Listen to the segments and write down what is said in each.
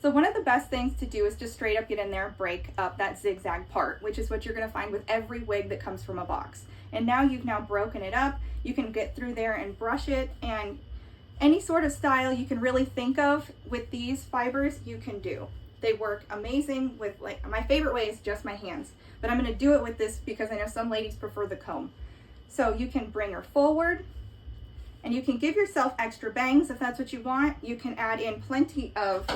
So one of the best things to do is just straight up get in there, break up that zigzag part, which is what you're gonna find with every wig that comes from a box. And now you've now broken it up, you can get through there and brush it, and any sort of style you can really think of with these fibers, you can do. They work amazing with, like, my favorite way is just my hands, but I'm gonna do it with this because I know some ladies prefer the comb. So you can bring her forward, and you can give yourself extra bangs if that's what you want. You can add in plenty of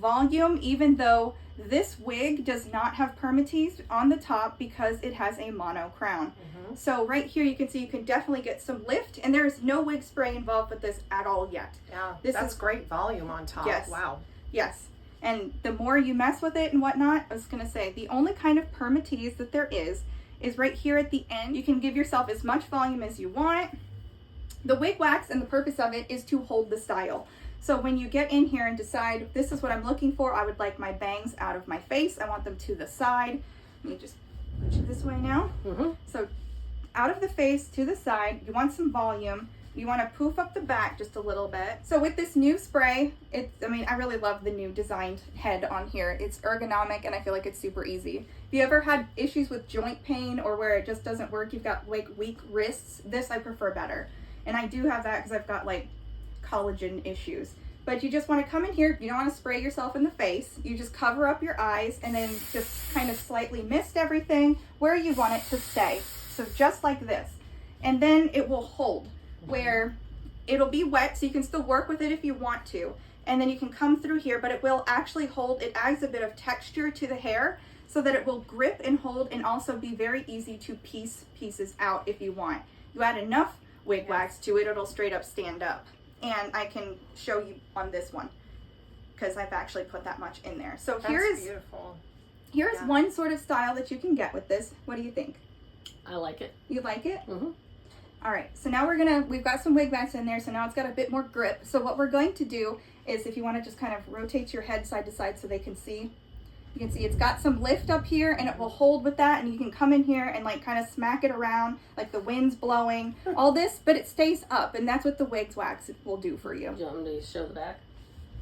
volume, even though this wig does not have permatease on the top because it has a mono crown. So right here you can see you can definitely get some lift, and there is no wig spray involved with this at all yet. Yeah, this that's is great volume on top. Yes. Wow. Yes. And the more you mess with it and whatnot, I was gonna say, the only kind of permatease that there is right here at the end. You can give yourself as much volume as you want. The wig wax, and the purpose of it is to hold the style. So when you get in here and decide, this is what I'm looking for, I would like my bangs out of my face, I want them to the side. Let me just push it this way now. So out of the face to the side, you want some volume. You want to poof up the back just a little bit. So with this new spray, I mean, I really love the new designed head on here. It's ergonomic, and I feel like it's super easy. If you ever had issues with joint pain or where it just doesn't work, you've got like weak wrists, this I prefer better. And I do have that because I've got like collagen issues. But you just want to come in here, you don't want to spray yourself in the face. You just cover up your eyes and then just kind of slightly mist everything where you want it to stay. So just like this. And then it will hold, where it'll be wet, so you can still work with it if you want to. And then you can come through here, but it will actually hold. It adds a bit of texture to the hair so that it will grip and hold, and also be very easy to piece pieces out if you want. You add enough wig wax to it, it'll straight up stand up. And I can show you on this one because I've actually put that much in there. So That's beautiful. Here's one sort of style that you can get with this. What do you think? I like it. You like it? All right, so now we've got some wig wax in there, so now it's got a bit more grip. So what we're going to do is, if you want to just kind of rotate your head side to side so they can see, you can see it's got some lift up here, and it will hold with that, and you can come in here and like kind of smack it around like the wind's blowing, all this, but it stays up, and that's what the wig wax will do for you. Do you want me to show the back?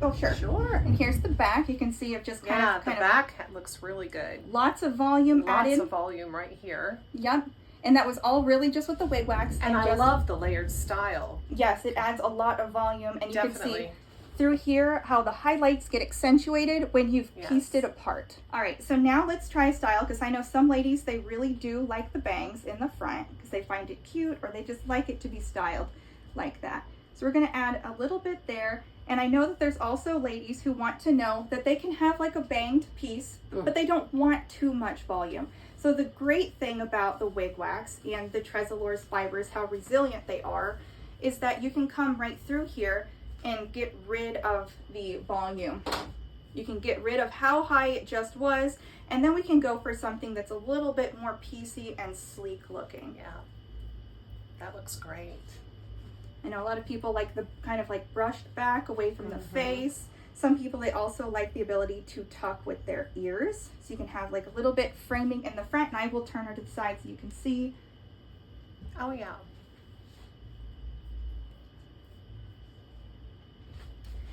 Oh, sure. Sure. And here's the back. You can see it just kind of... the back looks really good. Lots of volume added. Lots of volume right here. Yep. And that was all really just with the wig wax. And I love the layered style. Yes, it adds a lot of volume. And you Definitely. can see through here how the highlights get accentuated when you've pieced it apart. All right, so now let's try a style, because I know some ladies, they really do like the bangs in the front because they find it cute, or they just like it to be styled like that. So we're going to add a little bit there. And I know that there's also ladies who want to know that they can have like a banged piece, but they don't want too much volume. So the great thing about the wig wax and the TressAllure's fibers, how resilient they are, is that you can come right through here and get rid of the volume. You can get rid of how high it just was, and then we can go for something that's a little bit more piecey and sleek looking. Yeah, that looks great. I know a lot of people like the kind of like brushed back away from the face. Some people, they also like the ability to tuck with their ears. So you can have like a little bit framing in the front, and I will turn her to the side so you can see. Oh yeah.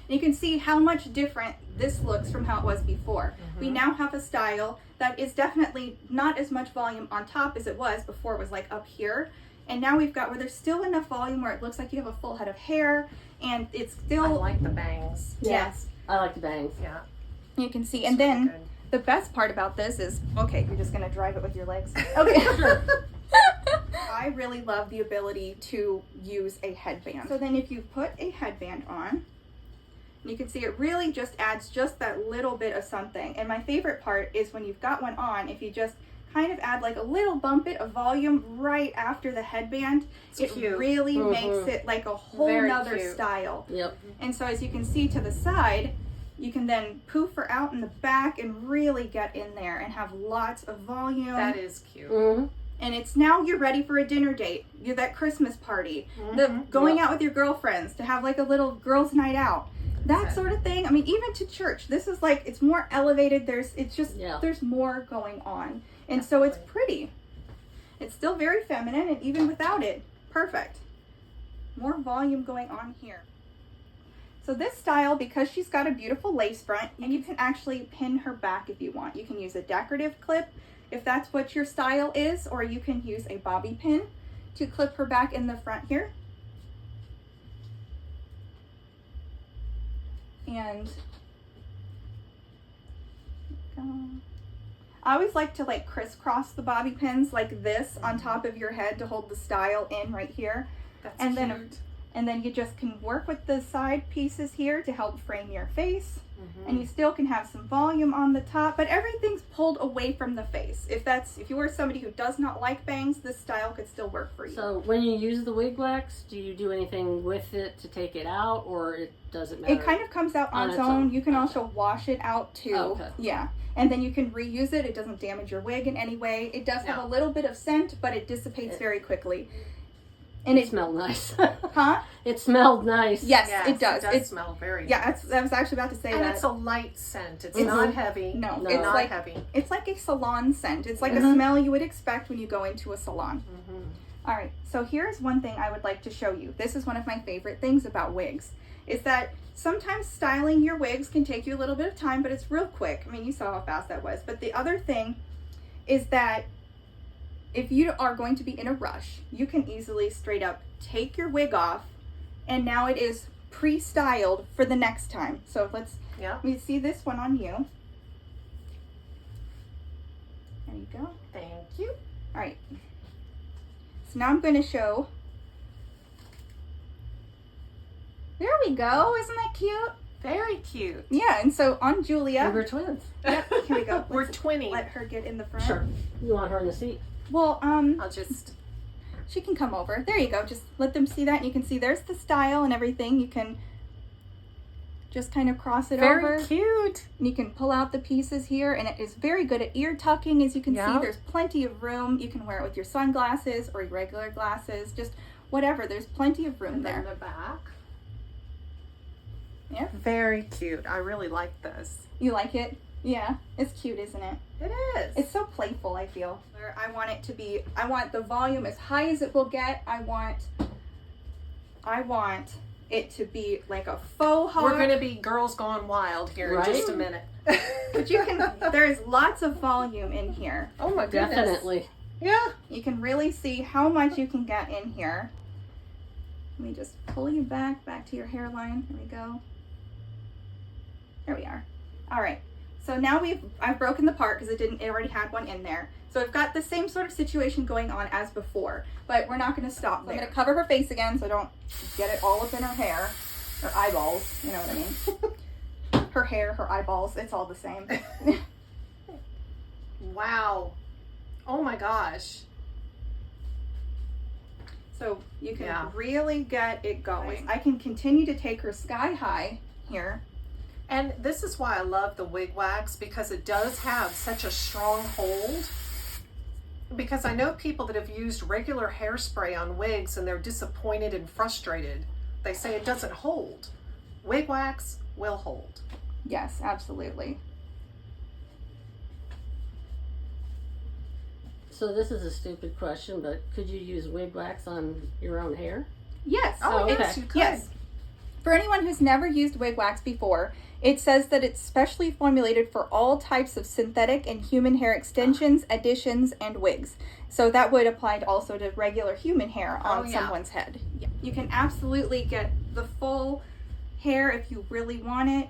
And you can see how much different this looks from how it was before. We now have a style that is definitely not as much volume on top as it was before. It was like up here. And now we've got where there's still enough volume where it looks like you have a full head of hair, and it's still... I like the bangs. Yes. I like the bangs. Yeah. You can see. It's and really then good. the best part about this is, okay, you're just going to drive it with your legs. Okay. I really love the ability to use a headband. So then if you put a headband on, you can see it really just adds just that little bit of something. And my favorite part is when you've got one on, if you just kind of add like a little bump it of volume right after the headband, it really makes it like a whole nother style. Yep. And so as you can see to the side, you can then poof her out in the back and really get in there and have lots of volume. That is cute. And it's now you're ready for a dinner date, you're that Christmas party, the going out with your girlfriends to have like a little girls' night out. That sort of thing. I mean, even to church, this is like, it's more elevated. There's more going on. And so it's pretty. It's still very feminine, and even without it, perfect. More volume going on here. So this style, because she's got a beautiful lace front, and you can actually pin her back if you want. You can use a decorative clip if that's what your style is, or you can use a bobby pin to clip her back in the front here. And I always like to like crisscross the bobby pins like this on top of your head to hold the style in right here. That's And cute. then you just can work with the side pieces here to help frame your face. Mm-hmm. And you still can have some volume on the top, but everything's pulled away from the face. If you were somebody who does not like bangs, this style could still work for you. So when you use the wig wax, do you do anything with it to take it out, or it doesn't matter? It kind of comes out on its own. You can Okay. also wash it out too. Oh, okay. Yeah. And then you can reuse it. It doesn't damage your wig in any way. It does have Yeah. a little bit of scent, but it dissipates very quickly. And it smelled nice. Huh? It smelled nice. Yes, it does. It does smell very nice. I was actually about to say And that. it's a light scent. It's Mhm. not heavy. No, No. it's Not like heavy. it's like a salon scent. It's like a Mhm. smell you would expect when you go into a salon. Mm-hmm. All right, so here's one thing I would like to show you. This is one of my favorite things about wigs, is that sometimes styling your wigs can take you a little bit of time, but it's real quick. I mean, you saw how fast that was. But the other thing is that if you are going to be in a rush, you can easily straight up take your wig off, and now it is pre-styled for the next time. So let me see this one on you. There you go. Thank you. All right. So now I'm going to show. There we go. Isn't that cute? Very cute. Yeah, and so on We Julia. were twins. Yep, here we go. We're Let's twinning. let her get in the front. Sure. You want her in the seat? Well, I'll just. she can come over. There you go. Just let them see that, and you can see there's the style and everything. You can just kind of cross it over. Very cute. And you can pull out the pieces here, and it is very good at ear tucking. As you can see, Yeah. there's plenty of room. You can wear it with your sunglasses or your regular glasses, just whatever. There's plenty of room And there. then the back. Yeah. Very cute. I really like this. You like it? Yeah. It's cute, isn't it? It is. It's so playful, I feel. I want it to be, I want the volume as high as it will get. I want it to be like a faux hawk. We're going to be girls gone wild here Right? in just a minute. But you can, there's lots of volume in here. Oh my goodness. Definitely. Yeah. You can really see how much you can get in here. Let me just pull you back to your hairline. There we go. There we are. All right. So now I've broken the part because it already had one in there. So I've got the same sort of situation going on as before, but we're not going to stop there. I'm going to cover her face again so I don't get it all up in her hair, her eyeballs, you know what I mean. Her hair, her eyeballs, it's all the same. Wow. Oh my gosh. So you can Yeah. really get it going. I can continue to take her sky high here. And this is why I love the wig wax, because it does have such a strong hold. Because I know people that have used regular hairspray on wigs and they're disappointed and frustrated. They say it doesn't hold. Wig wax will hold. Yes, absolutely. So this is a stupid question, but could you use wig wax on your own hair? Yes. Oh, okay. yes, you could. Yes. For anyone who's never used wig wax before, it says that it's specially formulated for all types of synthetic and human hair extensions, additions, and wigs. So that would apply also to regular human hair on yeah. someone's head. Yeah. You can absolutely get the full hair if you really want it.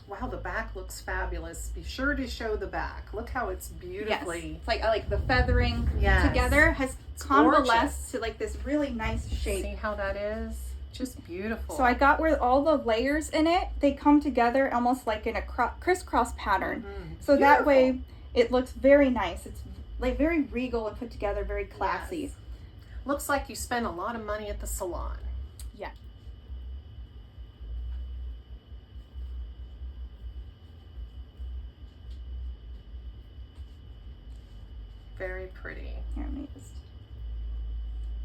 Wow, the back looks fabulous. Be sure to show the back. Look how it's Yes. beautifully. It's like I like the feathering Yes. together has It's convalesced to like this really nice shape. See how that is? Just beautiful. So I got where all the layers in it, they come together almost like in a crisscross pattern. Mhm. So that Beautiful. way it looks very nice. It's like very regal and put together, very classy. Yes. Looks like you spent a lot of money at the salon. Yeah. Very pretty. Here, let me just.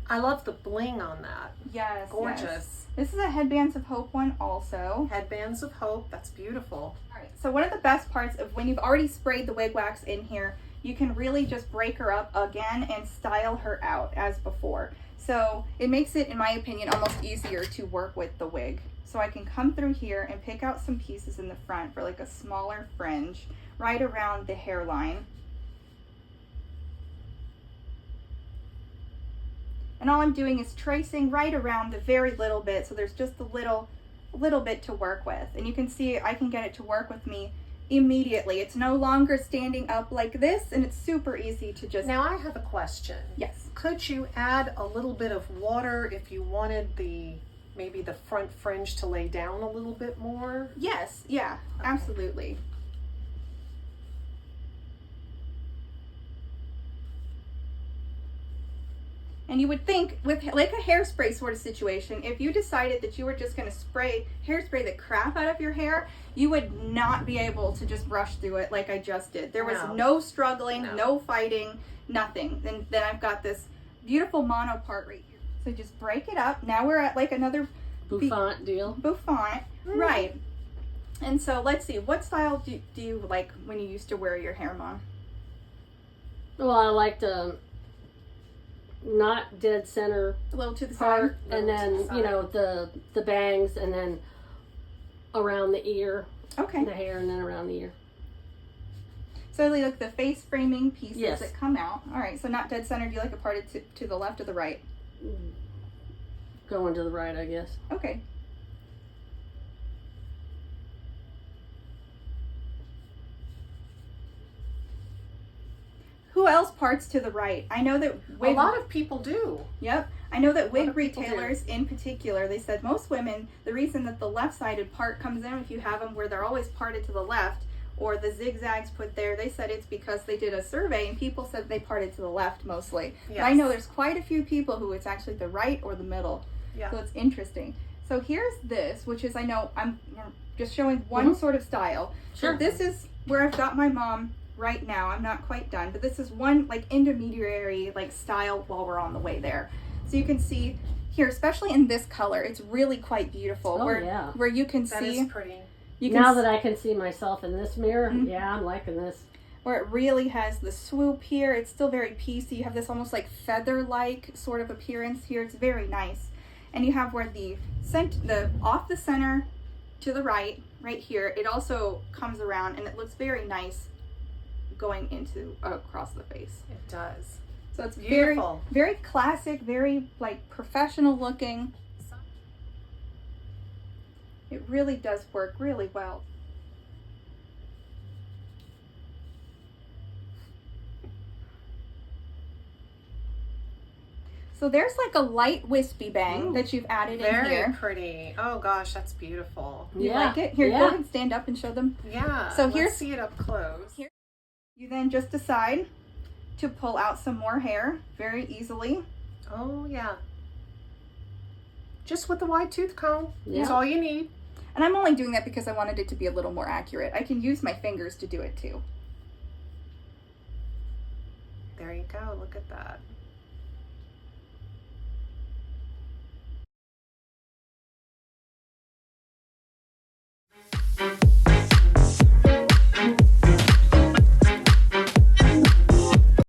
I love the bling on that. Yes. Gorgeous. Yes. This is a Headbands of Hope one also. Headbands of Hope. That's beautiful. All right. So one of the best parts of when you've already sprayed the wig wax in here, you can really just break her up again and style her out as before. So it makes it, in my opinion, almost easier to work with the wig. So I can come through here and pick out some pieces in the front for like a smaller fringe right around the hairline. And all I'm doing is tracing right around the very little bit, so there's just a little bit to work with. And you can see I can get it to work with me immediately. It's no longer standing up like this, and it's super easy to just... Now I have a question. Yes. Could you add a little bit of water if you wanted maybe the front fringe to lay down a little bit more? Yes, yeah, Okay. absolutely. And you would think with like a hairspray sort of situation, if you decided that you were just going to hairspray the crap out of your hair, you would not be able to just brush through it like I just did. There was no struggling, no fighting, nothing. And then I've got this beautiful mono part right here. So just break it up. Now we're at like another Bouffant deal. Bouffant, right. And so let's see, what style do you like when you used to wear your hair, Mom? Well, I like to not dead center A little to the part, side? and then, to the you know, the bangs, and then around the ear, Okay. the hair, and then around the ear. So like the face framing pieces Yes. that come out. All right, so not dead center. Do you like it parted to the left or the right? Going to the right, I guess. Okay. Who else parts to the right? I know that A lot of people do. Yep. I know that lot wig of people do. retailers in particular, they said most women, the reason that the left-sided part comes in, if you have them where they're always parted to the left, or the zigzags put there, they said it's because they did a survey and people said they parted to the left mostly. But I Yes. know there's quite a few people who it's actually the right or the middle. Yeah. So it's interesting. So here's this, which is, I know I'm just showing one sort of style. Sure. So this is where I've got my mom right now. I'm not quite done, but this is one like intermediary like style while we're on the way there. So you can see here, especially in this color, it's really quite beautiful. Oh, where, yeah. where you can That see, is pretty. you can Now that I can see myself in this mirror, Mhm. yeah, I'm liking this. where it really has the swoop here. It's still very piecey. You have this almost like feather-like sort of appearance here. It's very nice. And you have where the off the center to the right here, it also comes around and it looks very nice going into across the face. It does. So it's Beautiful. very classic, very like professional looking. It really does work really well. So there's like a light wispy bang Ooh, that you've added in Very here. pretty. Oh gosh, that's beautiful. You Yeah. like it? Here, Yeah. go ahead and stand up and show them. Yeah. So let's here's- see it up close. Here. You then just decide to pull out some more hair very easily. Oh yeah. Just with the wide tooth comb is Yeah. all you need. And I'm only doing that because I wanted it to be a little more accurate. I can use my fingers to do it too. There you go. Look at that.